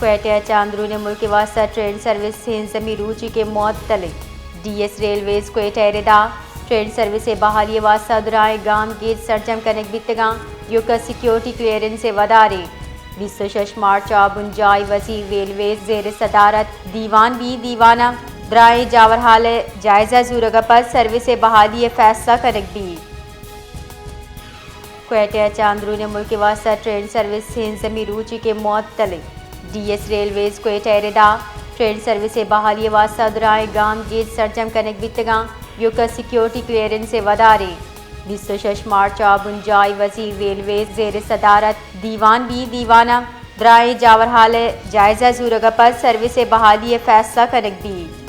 क्वेटा चांदरू ने मुल्क वास्ता ट्रेन सर्विस ज़मी रूची के मुअत्तल DS रेलवेज क्वेटा रेदा ट्रेन सर्विस बहाली वास्ता दुराए गाम गेट सरजम कनक बितगा युका सिक्योरिटी क्लियरेंस से वदारे 26 मार्च बुंजाई वजीर रेलवेज जेर सदारत दीवान भी दीवाना द्राए जावर हाल जायजा जूरगा पर सर्विस बहाली फैसला कनक भी क्वेटा चांदरू ने मुल्क वास्ता ट्रेन सर्विस ज़मी रूची के मुअत्तल DS रेलवेज क्वेटा रेदा ट्रेन सर्विस बहाली वास्ता दुराए गाम गेट सरजम कनक बितगा युका सिक्योरिटी क्लियरेंस से वदारे 26 मार्च बुंजाई वजीर रेलवेज जेर सदारत दीवान भी दीवाना द्राए जावर हाल जायजा जूरगा पर सर्विस बहाली फैसला कनक भी